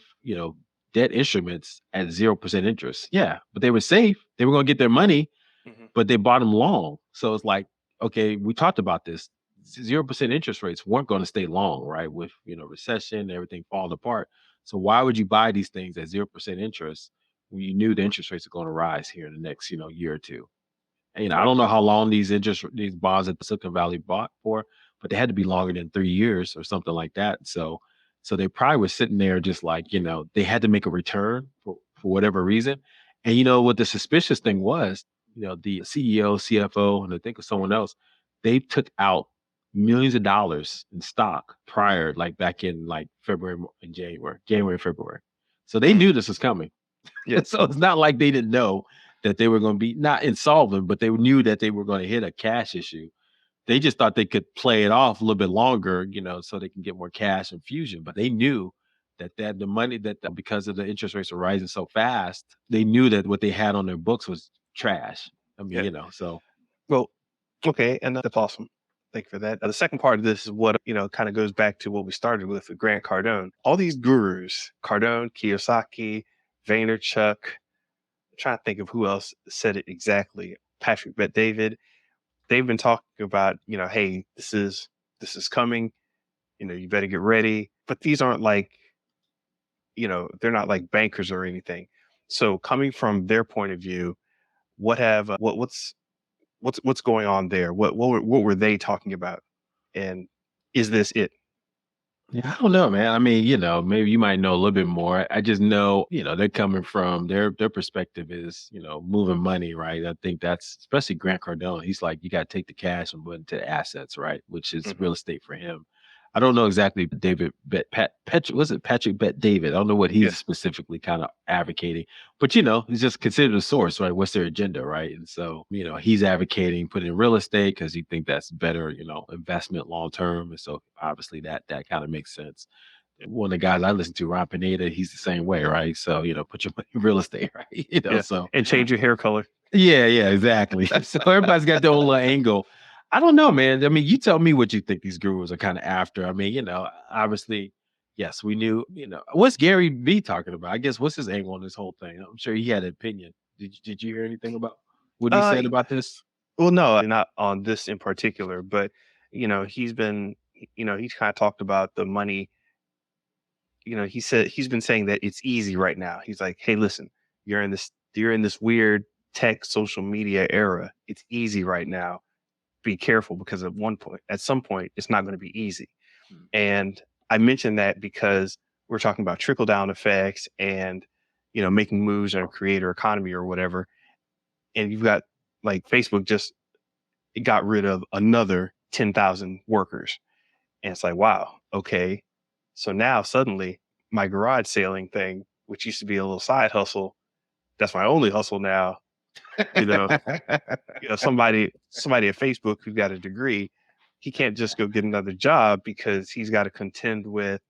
debt instruments at 0% interest. Yeah, but they were safe. They were going to get their money, Mhm. but they bought them long. So it's like, okay, we talked about this. 0% interest rates weren't going to stay long, right? With recession, everything falling apart. So why would you buy these things at 0% interest when you knew the interest rates are going to rise here in the next, year or two? And, I Right. don't know how long these bonds that Silicon Valley bought for, but they had to be longer than 3 years or something like that. So they probably were sitting there just like, they had to make a return for whatever reason. And what the suspicious thing was, the CEO, CFO, and I think of someone else, they took out millions of dollars in stock prior, like back in like February and January, February. So they Mm. knew this was coming. Yeah. So it's not like they didn't know that they were going to be not insolvent, but they knew that they were going to hit a cash issue. They just thought they could play it off a little bit longer, so they can get more cash infusion. But they knew that the money because of the interest rates are rising so fast, they knew that what they had on their books was trash. I mean, Yeah. so Well, okay, and that's awesome. Thank you for that. The second part of this is what, kind of goes back to what we started with Grant Cardone. All these gurus, Cardone, Kiyosaki, Vaynerchuk, I'm trying to think of who else said it exactly. Patrick Bet David, they've been talking about, hey, this is this is coming. You better get ready. But these aren't like, they're not like bankers or anything. So coming from their point of view, what's going on there? What were they talking about? And is this it? Yeah, I don't know, man. I mean, maybe you might know a little bit more. I just know, they're coming from their perspective is, moving money, right? I think that's especially Grant Cardone. He's like, you got to take the cash and put it into assets, right? Which is Mhm. real estate for him. I don't know exactly David Bet Pat Patrick was it Patrick Bet David? I don't know what Yeah. he's specifically kind of advocating, but he's just considered a source, right? What's their agenda, right? And so, he's advocating putting in real estate because he think that's better, investment long term. And so obviously that kind of makes sense. One of the guys I listen to, Ron Pineda, he's the same way, right? So, put your money in real estate, right? Yeah. So And change your hair color. yeah, exactly. So everybody's got their own little angle. I don't know, man. I mean, you tell me what you think these gurus are kind of after. I mean, obviously, yes, we knew, what's Gary V talking about? I guess what's his angle on this whole thing? I'm sure he had an opinion. Did you hear anything about what he said Uh about this? well, no, not on this in particular, but he's kind of talked about the money. He said he's been saying that it's easy right now. He's like, "Hey, listen, you're in this weird tech social media era. It's easy right now. Be careful because at some point, it's not going to be easy." Mm, And I mentioned that because we're talking about trickle down effects and making moves in a creator economy or whatever. And you've got like Facebook just got rid of another 10,000 workers. And it's like, wow, okay. So now suddenly my garage sailing thing, which used to be a little side hustle, that's my only hustle now. You know, somebody at Facebook who got a degree, he can't just go get another job because he's got to contend with,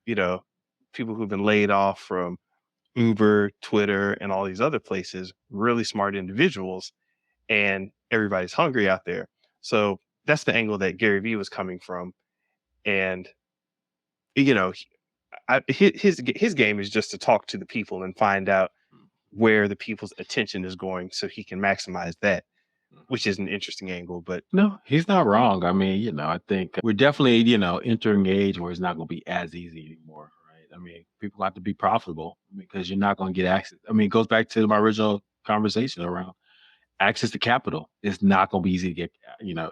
you know, people who've been laid off from Uber, Twitter, and all these other places, really smart individuals, and everybody's hungry out there. So that's the angle that Gary Vee was coming from. And, you know, his game is just to talk to the people and find out where the people's attention is going so he can maximize that, which is an interesting angle. But No, he's not wrong. I mean, I think we're definitely, entering an age where it's not going to be as easy anymore, right? I mean, people have to be profitable because you're not going to get access. I mean, it goes back to my original conversation around access to capital. It's not going to be easy to get,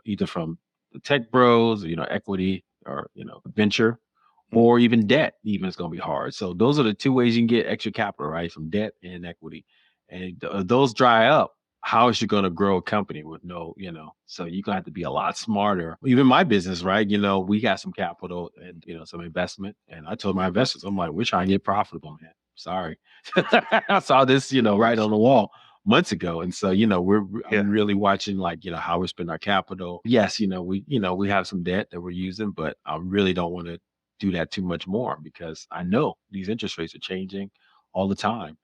either from the tech bros, equity or, venture mm, or even debt, even it's going to be hard. So those are the two ways you can get extra capital, right? From debt and equity. And those dry up, how is you going to grow a company with no, so you're going to have to be a lot smarter. Even my business, right? We got some capital and, some investment. And I told my investors, I'm like, we're trying to get profitable, man. Sorry. I saw this, right on the wall months ago. And so, yeah, I'm really watching like, how we spend our capital. Yes, we have some debt that we're using, but I really don't want to do that too much more because I know these interest rates are changing all the time.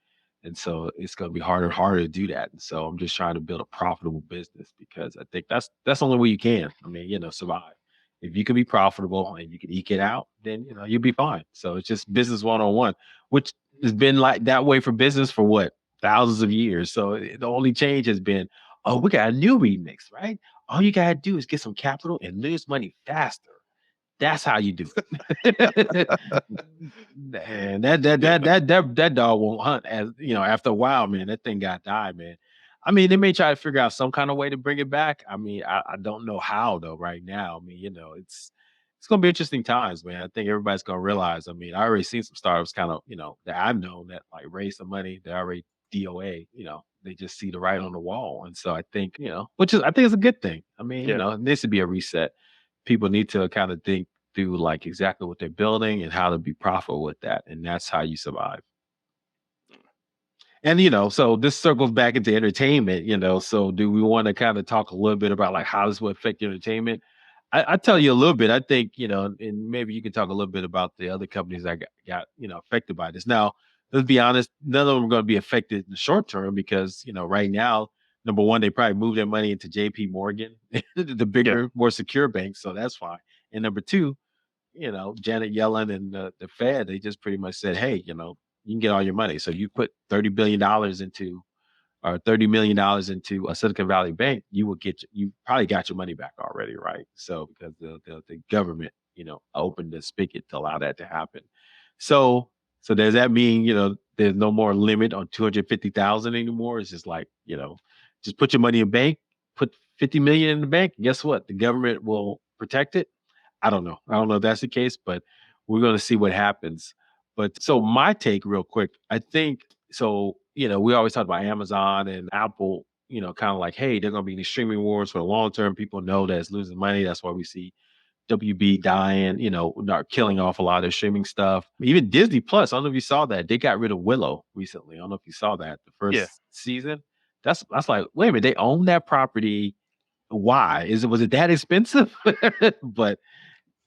And so it's going to be harder and harder to do that. And so I'm just trying to build a profitable business because I think that's the only way you can. I mean, survive. If you can be profitable and you can eke it out, then you'll be fine. So it's just business 101, which has been like that way for business for what? Thousands of years. So the only change has been, oh, we got a new remix, right? All you gotta do is get some capital and lose money faster. That's how you do it. Man, yeah, that dog won't hunt as after a while, man. That thing got die, man. I mean, they may try to figure out some kind of way to bring it back. I mean, I don't know how though right now. I mean, it's gonna be interesting times, man. I think everybody's gonna realize. I mean, I already seen some startups kind of, that I've known that like raise some money, they already DOA, they just see the writing on the wall. And so I think, which is I think is a good thing. I mean, yeah. it needs to be a reset. People need to kind of think through like exactly what they're building and how to be profitable with that. And that's how you survive. And so this circles back into entertainment, so do we want to kind of talk a little bit about like how this will affect entertainment? I tell you a little bit. I think, and maybe you can talk a little bit about the other companies that got affected by this. Now, let's be honest, none of them are going to be affected in the short term because, right now, number one, they probably move their money into JP Morgan, the Yeah. bigger, more secure bank. So that's fine. And number two, Janet Yellen and the Fed, they just pretty much said, hey, you can get all your money. So you put $30 billion into or $30 million into a Silicon Valley bank, you probably got your money back already, right? So because the government, opened the spigot to allow that to happen. So so does that mean, there's no more limit on 250,000 anymore? It's just like, just put your money in bank, put 50 million in the bank. Guess what? The government will protect it. I don't know. I don't know if that's the case, but we're going to see what happens. But so my take real quick, I think so, we always talk about Amazon and Apple, kind of like, hey, they're going to be in the streaming wars for the long term. People know that it's losing money. That's why we see WB dying, not killing off a lot of their streaming stuff. Even Disney Plus, I don't know if you saw that. They got rid of Willow recently. I don't know if you saw that the Yeah. first season. That's like, wait a minute, they own that property. Why? Was it that expensive? But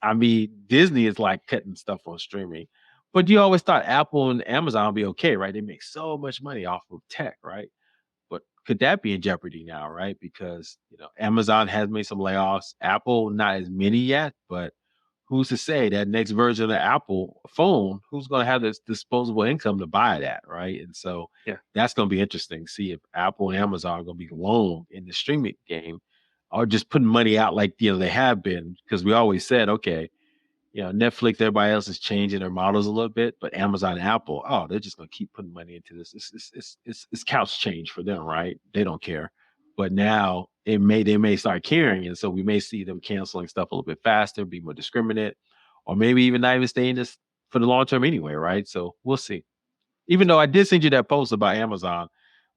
I mean, Disney is like cutting stuff on streaming. But you always thought Apple and Amazon would be okay, right? They make so much money off of tech, right? But could that be in jeopardy now, right? Because Amazon has made some layoffs, Apple not as many yet, but who's to say that next version of the Apple phone, who's going to have this disposable income to buy that, right? And so Yeah. that's going to be interesting. See if Apple and Amazon are going to be alone in the streaming game, or just putting money out like they have been. Because we always said, okay, Netflix, everybody else is changing their models a little bit, but Amazon and Apple, oh, they're just gonna keep putting money into this. It's couch change for them, right? They don't care. But now they may start caring, and so we may see them canceling stuff a little bit faster, be more discriminate, or maybe even not even stay in this for the long term anyway, right? So we'll see. Even though I did send you that post about Amazon,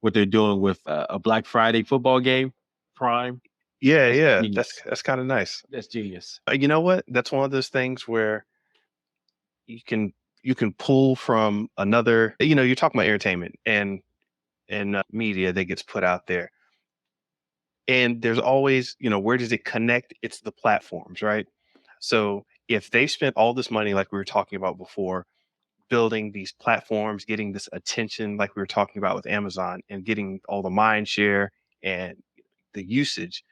what they're doing with a Black Friday football game, Prime. Yeah, That's yeah. That's genius. that's kind of nice. That's genius. You know what? That's one of those things where you can you can pull from another. You're talking about entertainment and media that gets put out there, and there's always, where does it connect? It's the platforms, right? So if they spent all this money, like we were talking about before, building these platforms, getting this attention, like we were talking about with Amazon, and getting all the mind share and the usage,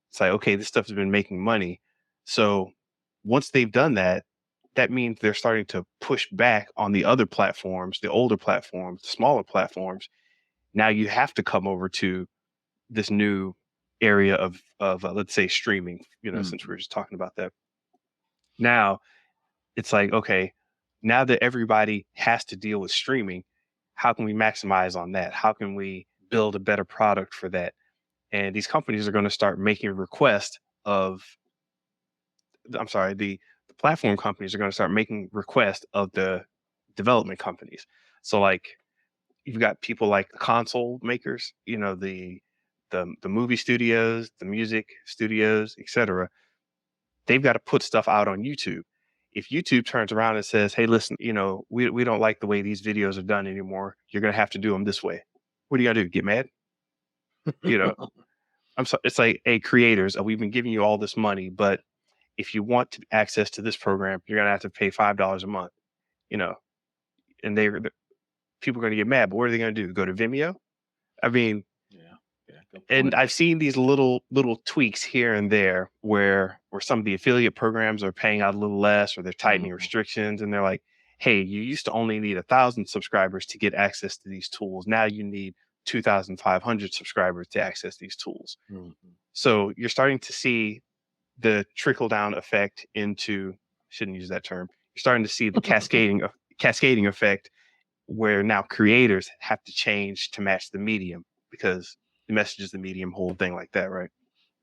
it's like, okay, this stuff has been making money. So once they've done that, that means they're starting to push back on the other platforms, the older platforms, the smaller platforms. Now you have to come over to this new area of let's say streaming. Since we Mhm. were just talking about that. Now it's like, okay, now that everybody has to deal with streaming, how can we maximize on that? How can we build a better product for that? And these companies are going to start making requests of, I'm sorry, the platform companies are going to start making requests of the development companies. So like you've got people like the console makers, the movie studios, the music studios, etc. They've got to put stuff out on YouTube. If YouTube turns around and says, "Hey, listen, we don't like the way these videos are done anymore. You're going to have to do them this way." What do you got to do? Get mad? You know, I'm sorry. It's like, hey, creators, we've been giving you all this money, but if you want access to this program, you're going to have to pay $5 a month. You know, and people are going to get mad. But what are they going to do? Go to Vimeo? I mean, Yeah, yeah, good and point. I've seen these little tweaks here and there where some of the affiliate programs are paying out a little less, or they're tightening Mhm, restrictions, and they're like, "Hey, you used to only need 1,000 subscribers to get access to these tools. Now you need 2,500 subscribers to access these tools." mhm. So you're starting to see the trickle down effect into, shouldn't use that term. You're starting to see the cascading effect where now creators have to change to match the medium because the message is the medium, whole thing like that, right?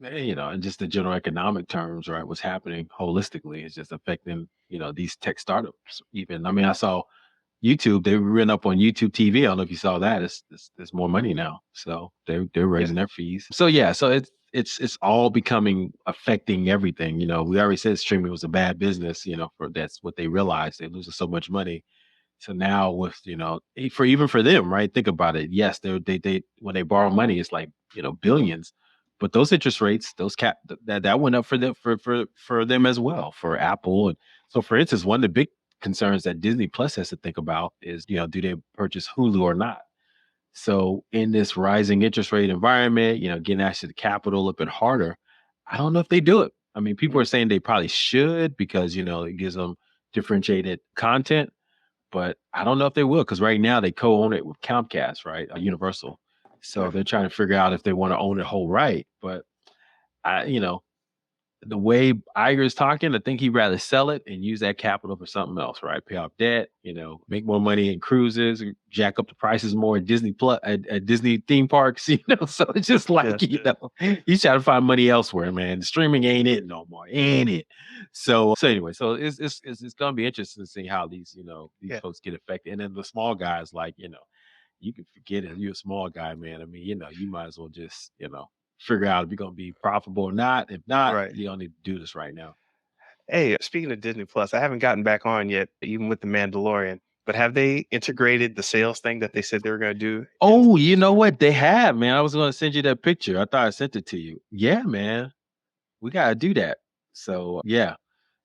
And just the general economic terms, right? What's happening holistically is just affecting, these tech startups. Even, I mean, I saw YouTube. They went up on YouTube TV. I don't know if you saw that. There's more money now, so they're Yeah. raising their fees. So yeah, so it's all becoming affecting everything. We already said streaming was a bad business. For that's what they realized. They're losing so much money. So now with, for even for them, right? Think about it. Yes, they when they borrow money, it's like, billions. But those interest rates, those that went up for them for them as well, for Apple. And so for instance, one of the big concerns that Disney Plus has to think about is, do they purchase Hulu or not? So in this rising interest rate environment, getting access to the capital a little bit harder. I don't know if they do it. I mean, people are saying they probably should because, it gives them differentiated content, but I don't know if they will because right now they co-own it with Comcast, right? Universal. So they're trying to figure out if they want to own it whole right. But I, the way Iger is talking, I think he'd rather sell it and use that capital for something else, right? Pay off debt, make more money in cruises, jack up the prices more at Disney Plus at Disney theme parks, So it's just Yeah. like, he's trying to find money elsewhere, man. Streaming ain't it no more, ain't it? So anyway, so it's gonna be interesting to see how these Yeah. folks get affected. And then the small guys, like, you can forget it. You're a small guy, man. I mean, you might as well just, figure out if you're gonna be profitable or not. If not, Right. you don't need to do this right now. Hey, speaking of Disney Plus, I haven't gotten back on yet, even with The Mandalorian. But have they integrated the sales thing that they said they were going to do in? Oh, you know what? They have, man. I was gonna send you that picture. I thought I sent it to you. Yeah, man. We gotta do that. So yeah.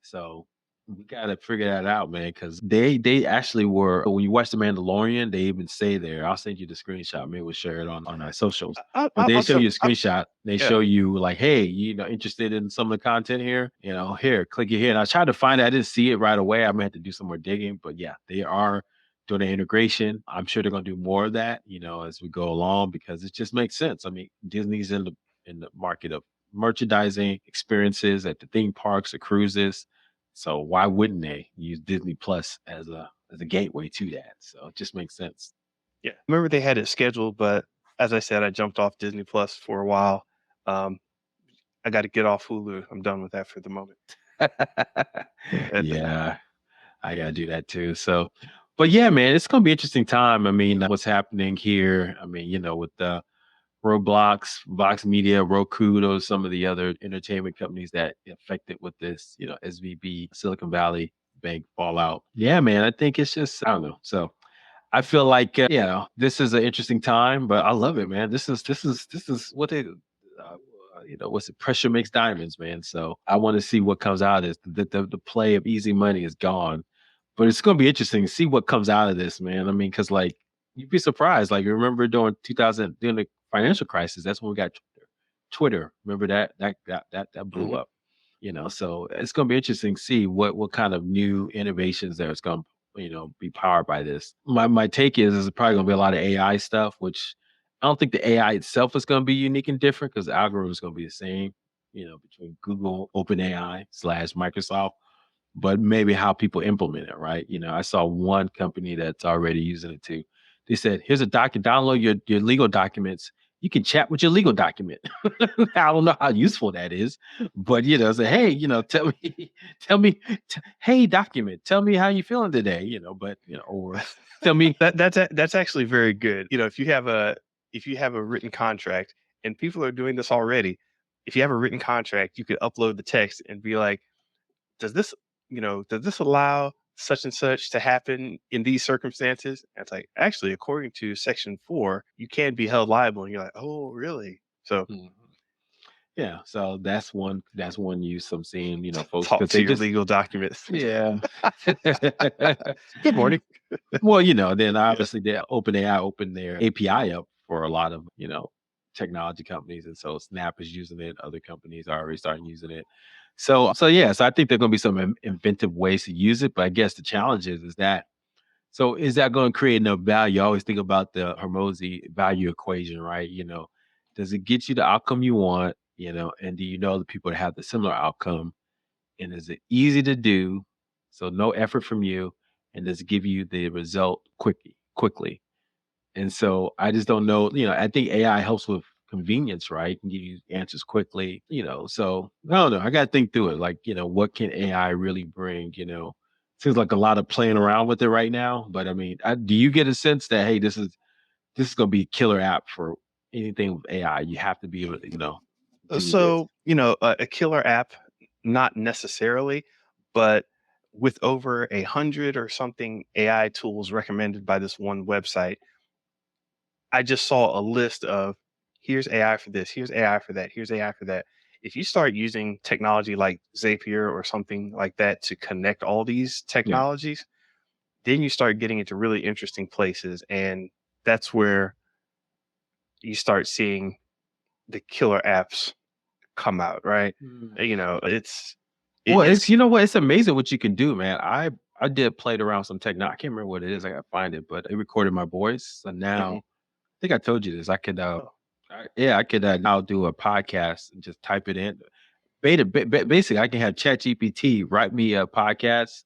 So we gotta figure that out, man, because they actually were when you watch The Mandalorian, they even say there, I'll send you the screenshot. Maybe we'll share it on our socials. But they I'll show tell. you a screenshot. They Yeah. show you like, hey, interested in some of the content here? Here, click it here. And I tried to find it. I didn't see it right away. I may have to do some more digging. But yeah, they are doing the integration. I'm sure they're gonna do more of that, as we go along because it just makes sense. I mean, Disney's in the market of merchandising experiences at the theme parks, the cruises. So why wouldn't they use Disney Plus as a gateway to that? So it just makes sense. Yeah. Remember they had it scheduled, but as I said, I jumped off Disney Plus for a while. Um, I got to get off Hulu. I'm done with that for the moment. Yeah, I gotta do that too. So, but yeah, man, it's gonna be an interesting time. I mean, what's happening here? I mean, with the Roblox, Vox Media, Roku, those some of the other entertainment companies that affected with this, SVB, Silicon Valley Bank fallout. Yeah, man, I think it's just I don't know. So I feel like this is an interesting time, but I love it, man. This is what it. What's it? Pressure makes diamonds, man. So I want to see what comes out of this. The play of easy money is gone, but it's going to be interesting to see what comes out of this, man. I mean, because like you'd be surprised. Like you remember during 2000, during the financial crisis, that's when we got Twitter. Twitter, remember that blew Mhm. up. So it's going to be interesting to see what kind of new innovations there's going to be powered by this. My take is probably going to be a lot of AI stuff, which I don't think the AI itself is going to be unique and different because the algorithm is going to be the same, between Google, OpenAI slash Microsoft, but maybe how people implement it, right? I saw one company that's already using it too. They said, here's a download your legal documents. You can chat with your legal document. I don't know how useful that is, but say, hey, tell me, tell me, hey, document, tell me how you feeling today, but or tell me, That's actually very good. If you have a written contract, and people are doing this already, if you have a written contract, you could upload the text and be like, does this, does this allow such and such to happen in these circumstances? And it's like, actually, according to section 4, you can be held liable. And you're like, oh, really? So Mhm. Yeah, so that's one use I'm seeing, folks talk because to they your just legal documents. yeah. Good morning. Well, then Yeah. obviously they OpenAI opened their API up for a lot of, technology companies. And so Snap is using it. Other companies are already starting using it. So yeah, so I think there are gonna be some inventive ways to use it. But I guess the challenge is that so is that going to create enough value? You always think about the Hormozy value equation, right? Does it get you the outcome you want? And do you know the people that have the similar outcome? And is it easy to do? So no effort from you, and does it give you the result quickly? And so I just don't know. I think AI helps with convenience, right? Can give you answers quickly. So I don't know. I got to think through it. Like, what can AI really bring? Seems like a lot of playing around with it right now. But I mean, do you get a sense that hey, this is going to be a killer app for anything with AI? You have to be able to, do this. So, a killer app, not necessarily, but with over 100 or something AI tools recommended by this one website, I just saw a list of here's AI for this, here's AI for that, here's AI for that. If you start using technology like Zapier or something like that to connect all these Yeah. technologies, then you start getting into really interesting places. And that's where you start seeing the killer apps come out, right? Well, it's It's what? It's amazing what you can do, man. I did played around some technology. I can't remember what it is. I gotta find it, but it recorded my voice. So mhm. now think I told you this. I could, Oh, yeah, I could now do a podcast and just type it in. Basically, I can have ChatGPT write me a podcast,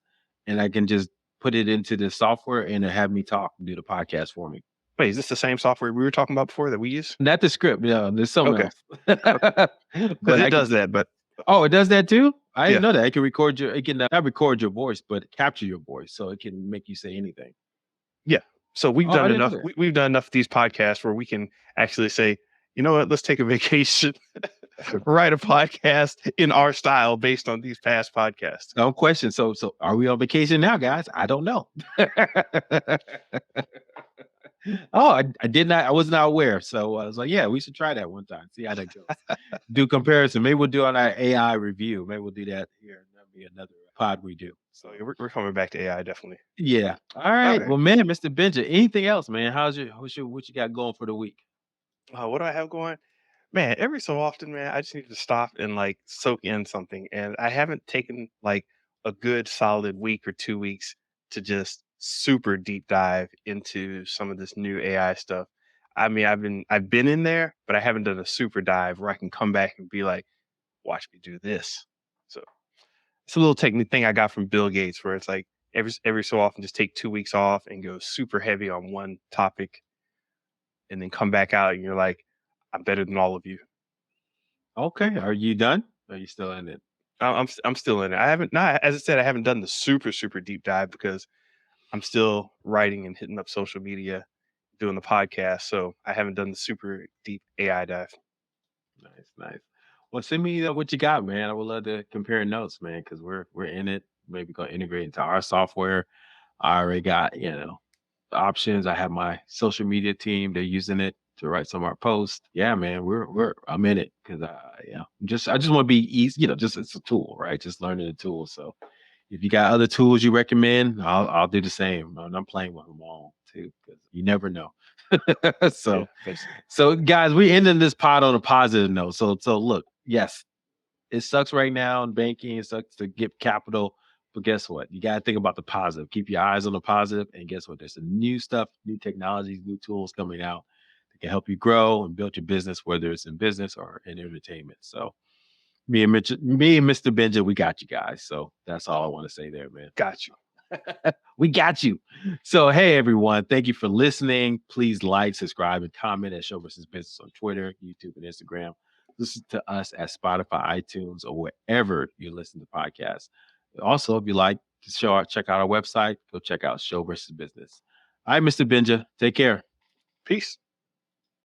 and I can just put it into the software and have me talk and do the podcast for me. wait, is this the same software we were talking about before that we use? Not the script, yeah, there's something Okay, else. because But it I could. does that. But Oh, it does that too? I didn't yeah, know that. It can record your. It can not record your voice, but capture your voice, so it can make you say anything. yeah. So we've Oh, I done didn't know enough. that. We've done enough of these podcasts where we can actually say, you know what, let's take a vacation, write a podcast in our style based on these past podcasts. No question. So are we on vacation now, guys? I don't know. Oh, I did not. I was not aware. So I was like, yeah, we should try that one time. See how that goes. Do comparison. Maybe we'll do on our AI review. Maybe we'll do that here. That'll be another pod we do. So So yeah, we're coming back to AI definitely. yeah. All All right. right. Well, man, Mr. Benja, anything else, man? What you got going for the week? What do I have going? Man, every so often, man, I just need to stop and like soak in something. And I haven't taken like a good solid week or 2 weeks to just super deep dive into some of this new AI stuff. I mean, I've been in there, but I haven't done a super dive where I can come back and be like, watch me do this. So it's a little technique thing I got from Bill Gates where it's like every so often just take 2 weeks off and go super heavy on one topic and then come back out and you're like, I'm better than all of you. Okay. Are you done? Are you still in it? I'm still in it. I haven't not as I said, I haven't done the super deep dive because I'm still writing and hitting up social media, doing the podcast. So I haven't done the super deep AI dive. Nice, nice. Well, send me what you got, man. I would love to compare notes, man, because we're in it. Maybe gonna integrate into our software. I already got options. I have my social media team. They're using it to write some of our posts. Yeah, man, we're I'm in it because I just want to be easy. Just it's a tool, right? Just learning the tool. So if you got other tools you recommend, I'll do the same. And I'm playing with them all too because you never know. Yeah, so basically. so guys, we ending this pod on a positive note. So look, yes, it sucks right now in banking. It sucks to get capital. But guess what? You got to think about the positive. Keep your eyes on the positive. And guess what? There's some new stuff, new technologies, new tools coming out that can help you grow and build your business, whether it's in business or in entertainment. So me and Mr. Benja, we got you guys. So that's all I want to say there, man. Got you. We got you. So, hey, everyone. Thank you for listening. Please like, subscribe, and comment at Show versus Business on Twitter, YouTube, and Instagram. Listen to us at Spotify, iTunes, or wherever you listen to podcasts. Also, if you like the show, check out our website. Go check out Show versus Business. All right, Mr. Benja. Take care. Peace.